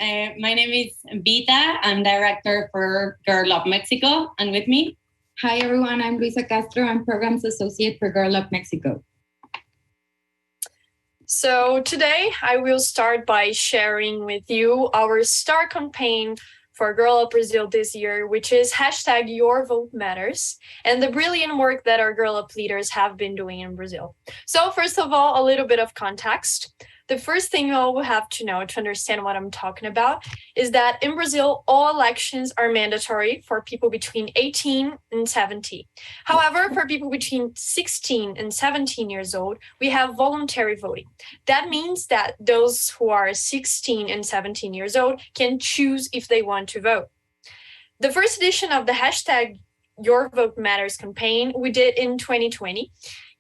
My name is Vita. I'm director for Girl Up Mexico. And with me? Hi, everyone. I'm Luisa Castro. I'm Programs Associate for Girl Up Mexico. So today I will start by sharing with you our star campaign for Girl Up Brazil this year, which is #YourVoteMatters, and the brilliant work that our Girl Up leaders have been doing in Brazil. So first of all, a little bit of context. The first thing you all will have to know to understand what I'm talking about is that in Brazil, all elections are mandatory for people between 18 and 70. However, for people between 16 and 17 years old, we have voluntary voting. That means that those who are 16 and 17 years old can choose if they want to vote. The first edition of the #YourVoteMatters campaign we did in 2020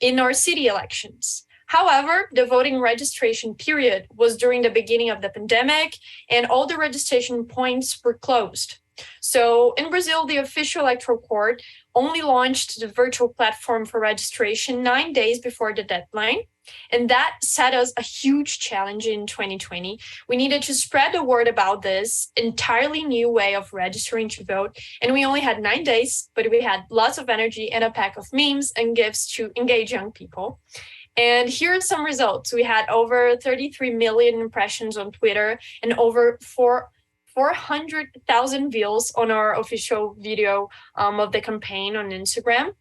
in our city elections. However, the voting registration period was during the beginning of the pandemic and all the registration points were closed. So in Brazil, the official electoral court only launched the virtual platform for registration 9 days before the deadline. And that set us a huge challenge in 2020. We needed to spread the word about this entirely new way of registering to vote. And we only had 9 days, but we had lots of energy and a pack of memes and gifts to engage young people. And here are some results. We had over 33 million impressions on Twitter and over 400,000 views on our official video of the campaign on Instagram.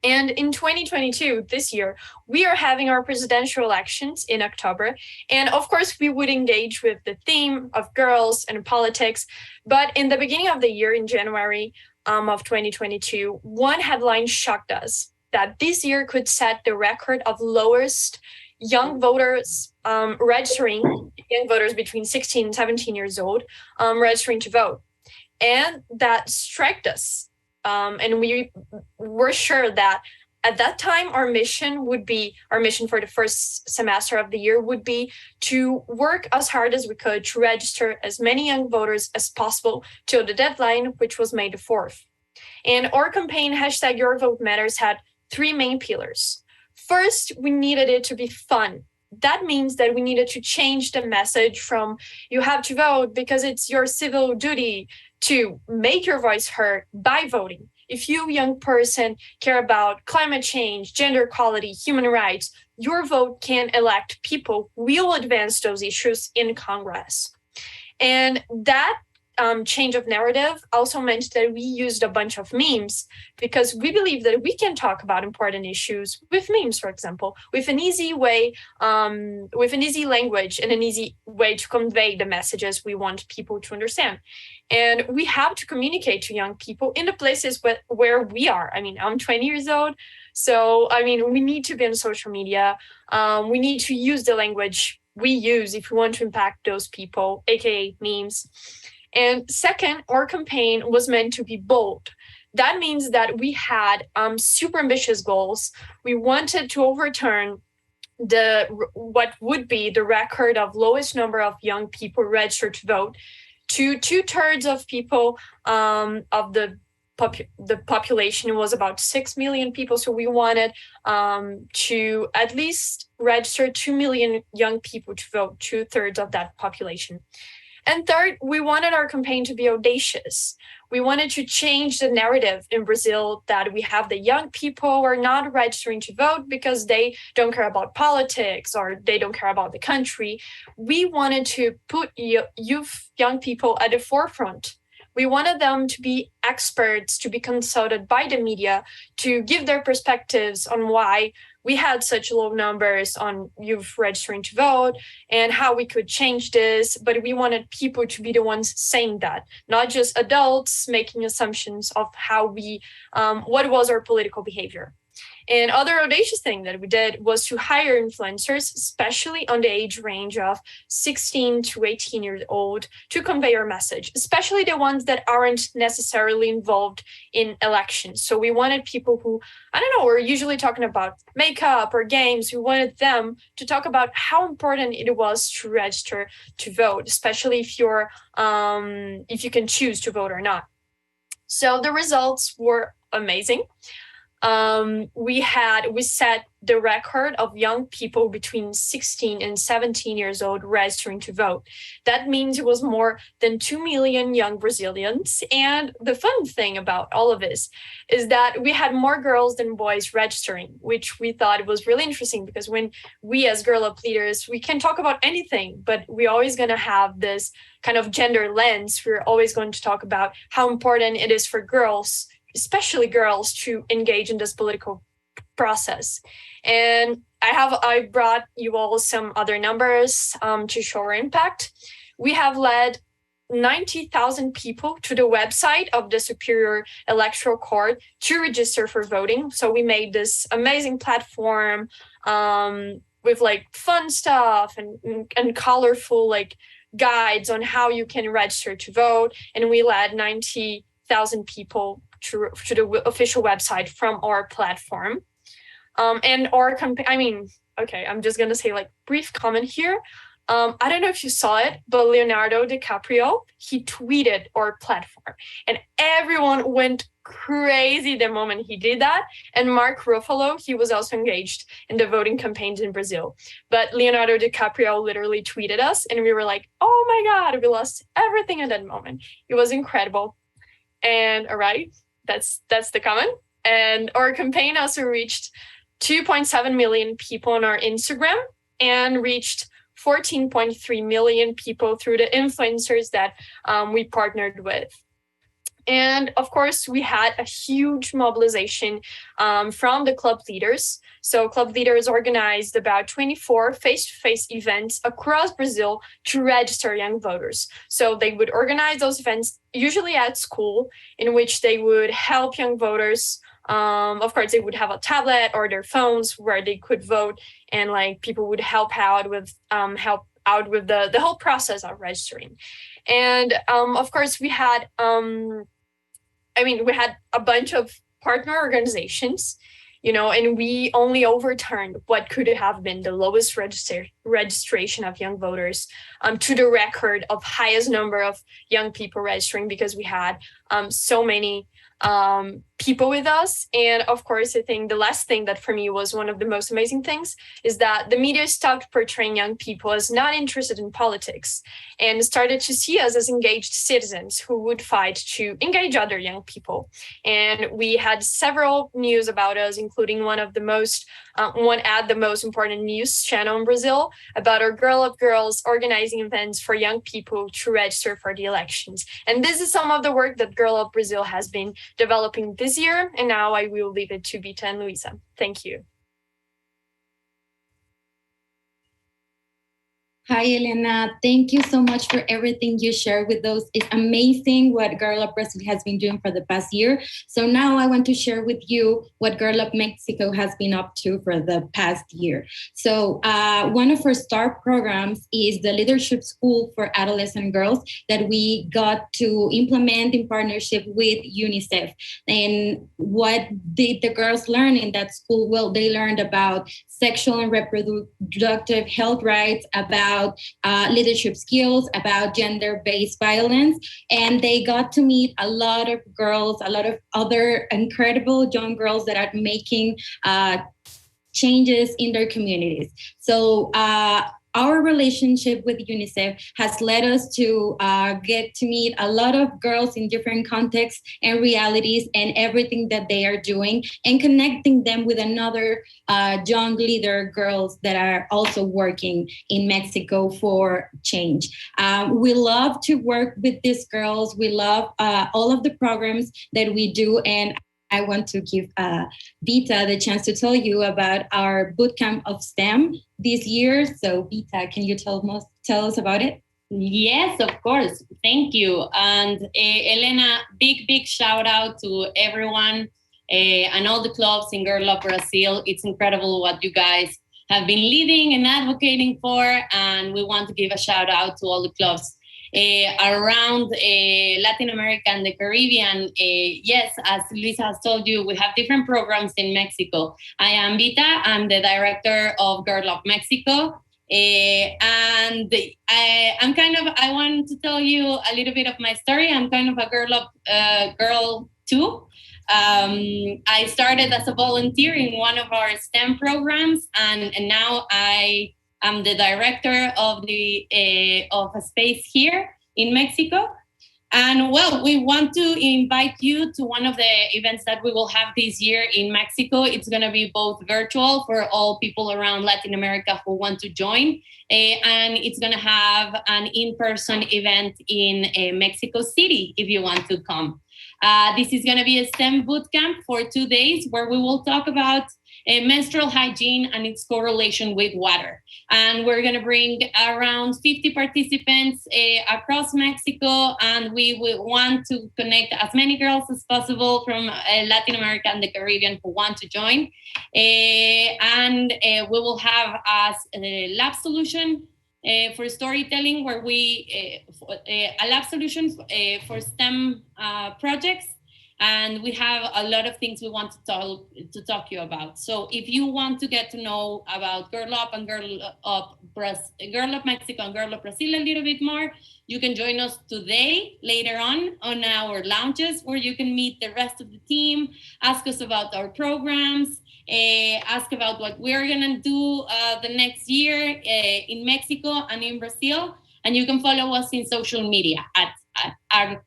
And in 2022, this year, we are having our presidential elections in October. And of course, we would engage with the theme of girls and politics. But in the beginning of the year, in January of 2022, one headline shocked us, that this year could set the record of lowest young voters registering, young voters between 16 and 17 years old, registering to vote. And that struck us. And we were sure that at that time, our mission for the first semester of the year would be to work as hard as we could to register as many young voters as possible till the deadline, which was May the 4th. And our campaign, #YourVoteMatters, had 3 main pillars. First, we needed it to be fun. That means that we needed to change the message from you have to vote because it's your civil duty to make your voice heard by voting. If you, young person, care about climate change, gender equality, human rights, your vote can elect people who will advance those issues in Congress. And that change of narrative also meant that we used a bunch of memes because we believe that we can talk about important issues with memes, for example, with an easy way, with an easy language and an easy way to convey the messages we want people to understand. And we have to communicate to young people in the places where we are. I mean, I'm 20 years old. So, I mean, we need to be on social media. We need to use the language we use if we want to impact those people, aka memes. And second, our campaign was meant to be bold. That means that we had super ambitious goals. We wanted to overturn what would be the record of lowest number of young people registered to vote to 2/3 of people of the population was about 6 million people. So we wanted to at least register 2 million young people to vote, 2/3 of that population. And third, we wanted our campaign to be audacious. We wanted to change the narrative in Brazil that we have the young people who are not registering to vote because they don't care about politics or they don't care about the country. We wanted to put young people at the forefront. We wanted them to be experts, to be consulted by the media, to give their perspectives on why we had such low numbers on youth registering to vote and how we could change this. But we wanted people to be the ones saying that, not just adults making assumptions of how what was our political behavior. And other audacious thing that we did was to hire influencers, especially on the age range of 16 to 18 years old, to convey our message, especially the ones that aren't necessarily involved in elections. So we wanted people who, we're usually talking about makeup or games. We wanted them to talk about how important it was to register to vote, especially if you can choose to vote or not. So the results were amazing. we set the record of young people between 16 and 17 years old registering to vote. That means it was more than 2 million young Brazilians. And the fun thing about all of this is that we had more girls than boys registering, which we thought was really interesting, because when we as Girl Up leaders, we can talk about anything, but we're always going to have this kind of gender lens. We're always going to talk about how important it is for girls, especially girls, to engage in this political process. And I brought you all some other numbers to show our impact. We have led 90,000 people to the website of the Superior Electoral Court to register for voting. So we made this amazing platform with like fun stuff and colorful like guides on how you can register to vote. And we led 90,000 people to the official website from our platform. And our campaign, I'm just gonna say like brief comment here. I don't know if you saw it, but Leonardo DiCaprio, he tweeted our platform and everyone went crazy the moment he did that. And Mark Ruffalo, he was also engaged in the voting campaigns in Brazil. But Leonardo DiCaprio literally tweeted us and we were like, oh my God, we lost everything at that moment. It was incredible. And all right, that's the comment. And our campaign also reached 2.7 million people on our Instagram and reached 14.3 million people through the influencers that we partnered with. And of course, we had a huge mobilization from the club leaders. So club leaders organized about 24 face-to-face events across Brazil to register young voters. So they would organize those events, usually at school, in which they would help young voters. Of course, they would have a tablet or their phones where they could vote, and like people would help out with the whole process of registering. And of course, we had we had a bunch of partner organizations, and we only overturned what could have been the lowest registration of young voters to the record of highest number of young people registering, because we had so many people with us. And of course, I think the last thing that for me was one of the most amazing things is that the media stopped portraying young people as not interested in politics and started to see us as engaged citizens who would fight to engage other young people. And we had several news about us, including one at the most important news channel in Brazil about our Girl Up girls organizing events for young people to register for the elections. And this is some of the work that Girl Up Brazil has been developing this year. And now I will leave it to Bita and Luisa. Thank you. Hi, Helena. Thank you so much for everything you shared with us. It's amazing what Girl Up Brazil has been doing for the past year. So now I want to share with you what Girl Up Mexico has been up to for the past year. So one of our star programs is the Leadership School for Adolescent Girls that we got to implement in partnership with UNICEF. And what did the girls learn in that school? Well, they learned about sexual and reproductive health rights, about leadership skills, about gender-based violence. And they got to meet a lot of girls, a lot of other incredible young girls that are making changes in their communities. So our relationship with UNICEF has led us to get to meet a lot of girls in different contexts and realities and everything that they are doing, and connecting them with another young leader girls that are also working in Mexico for change. We love to work with these girls. We love all of the programs that we do, and I want to give Bita the chance to tell you about our bootcamp of STEM this year. So Bita, can you tell us about it? Yes, of course. Thank you. And Helena, big shout out to everyone and all the clubs in Girl Up Brazil. It's incredible what you guys have been leading and advocating for. And we want to give a shout out to all the clubs around Latin America and the Caribbean. Yes, as Luisa has told you, we have different programs in Mexico. I am Vita. I'm the director of Girl Up Mexico. And I want to tell you a little bit of my story. I'm kind of a Girl Up girl too. I started as a volunteer in one of our STEM programs, and now I am the director of a space here in Mexico. And well, we want to invite you to one of the events that we will have this year in Mexico. It's going to be both virtual for all people around Latin America who want to join, and it's going to have an in-person event in Mexico City if you want to come. This is going to be a STEM bootcamp for 2 days where we will talk about menstrual hygiene and its correlation with water. And we're going to bring around 50 participants across Mexico, and we will want to connect as many girls as possible from Latin America and the Caribbean who want to join. And we will have as a lab solution for storytelling, where we a lab solution for STEM projects, and we have a lot of things we want to talk to you about. So if you want to get to know about Girl Up and Girl Up Mexico and Girl Up Brazil a little bit more, you can join us today later on our lounges, where you can meet the rest of the team, ask us about our programs, ask about what we're gonna do the next year in Mexico and in Brazil. And you can follow us in social media at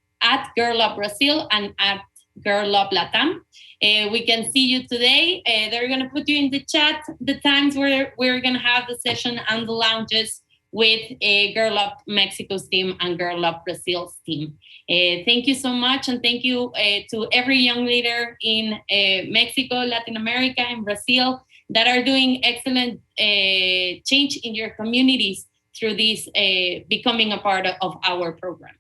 Girl Up Brazil and at Girl Up Latam. We can see you today. They're going to put you in the chat the times where we're going to have the session and the lounges with Girl Up Mexico's team and Girl Up Brazil's team. Thank you so much, and thank you to every young leader in Mexico, Latin America, and Brazil that are doing excellent change in your communities through this becoming a part of our program.